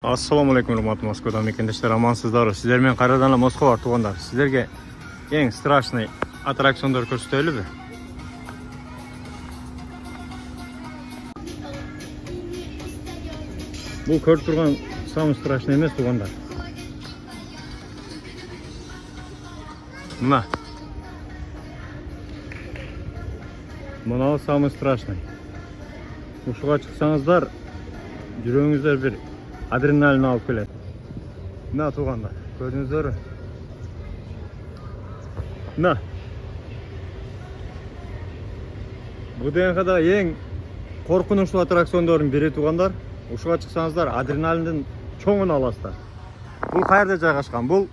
Assalamu alaikum, урматтуу Москвадан мекендештер, амансыздарбы? Сиздер менен кайрадан эле Москва бар туугандар. Сиздерге эң страшный аттракциондор көрсөтөлүбү? Бул көрүп турган самый страшный эмес туугандар. Мына. Мына самый страшный. Ушуга чыксаңыздар, жүрөгүңүздөр бир адреналин алып келет. Мына туугандар, көрдүңүздөр. Мына. Бул ДНХда эң коркунучтуу аттракциондордун бири туугандар. Ушуга чыксаңыздар, адреналиндин чоңун аласыздар. Бул каерде жайгашкан? Бул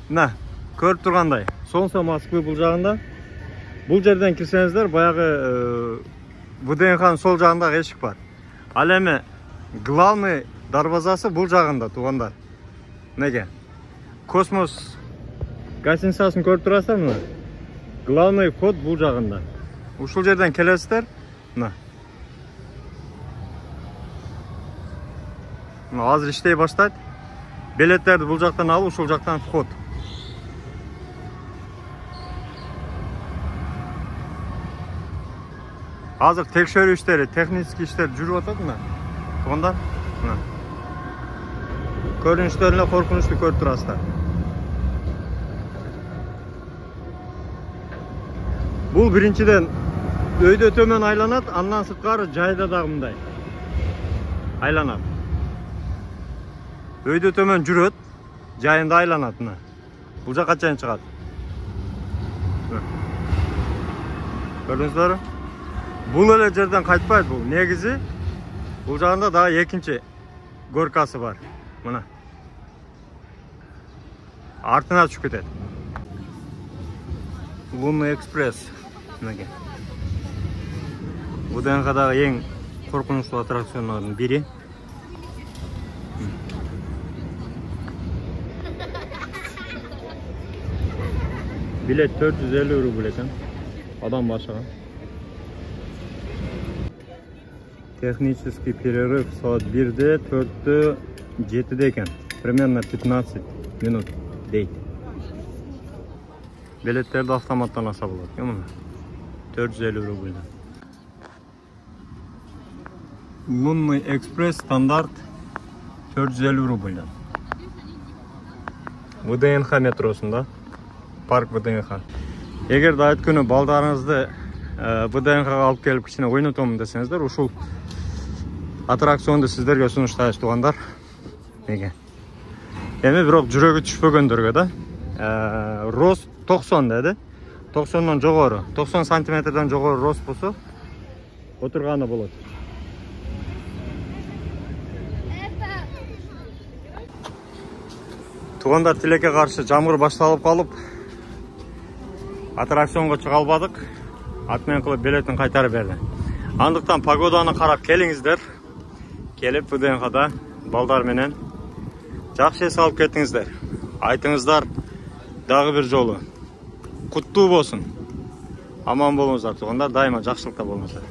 мына көрүп тургандай, Солнце Москвы бул жагында. Бул жерден кирсеңиздер, баягы ВДНХнын сол жагындагы эшик бар. Ал эми главный дарбазасы бул жагында туугандар. Неге? Космос гостиницасын көрүп турасыздар мына. Главный вход бул жагында. Ушул жерден келесиздер. Мына. Азыр иштей баштайт. Билеттерди бул жактан алып, ушул жактан вход. Азыр текшерүү иштери, техник иштер жүрүп атат мына. Туугандар, мына. Көрүнүштөрүнө коркунучтуу көрүп турасыздар. Бул биринчиден өйдө төмөн айланат, андан сырткары жайда дагы мындай айланат. Өйдө төмөн жүрөт, жайында айланат мына. Бул жакка чейин чыгат. Көрдүңүздөрбү? Бул эле жерден кайтпайт бул. Негизи бул жагында дагы экинчи горкасы бар. Мына. Артына түшүп кетет. Лунный экспресс. Мынакей. Бул ДНХдагы эң коркунучтуу аттракциондордун бири. Билет 450 рубль экен. Адам башыга. Технический перерыв saat 1'de, 4'te, 7'de eкен. Примерно 15 минут дейт. Билеттерди автоматтан аса болот. Мына 450 рубль. Лунный экспресс стандарт 450 рубль. ВДНХ метросунда. Парк ВДНХ. Эгер да өткөнү балдарыңызды ВДНХга алып келип кичине ойнотомун десеңиздер, ушул аттракционду сиздерге сунуштайбыз туугандар. Неге? Эми бирок жүрөгү түшпөгөндөргө да. Рост 90 деди. 90дон жогору, 90 сантиметрден жогору рост болсо отурганы болот. Туугандар, тилекке каршы жамгыр башталып калып, аттракционго чыга албадык. Атмен кылып билетин кайтарып берди. Андыктан погоданы карап келиңиздер. Келип ВДНХда балдар менен жакшы эс алып кетиңиздер. Айтыңыздар дагы бир жолу. Куттуу болсун. Аман болуңуздар туугандар, дайыма жакшылыкта болуңуздар.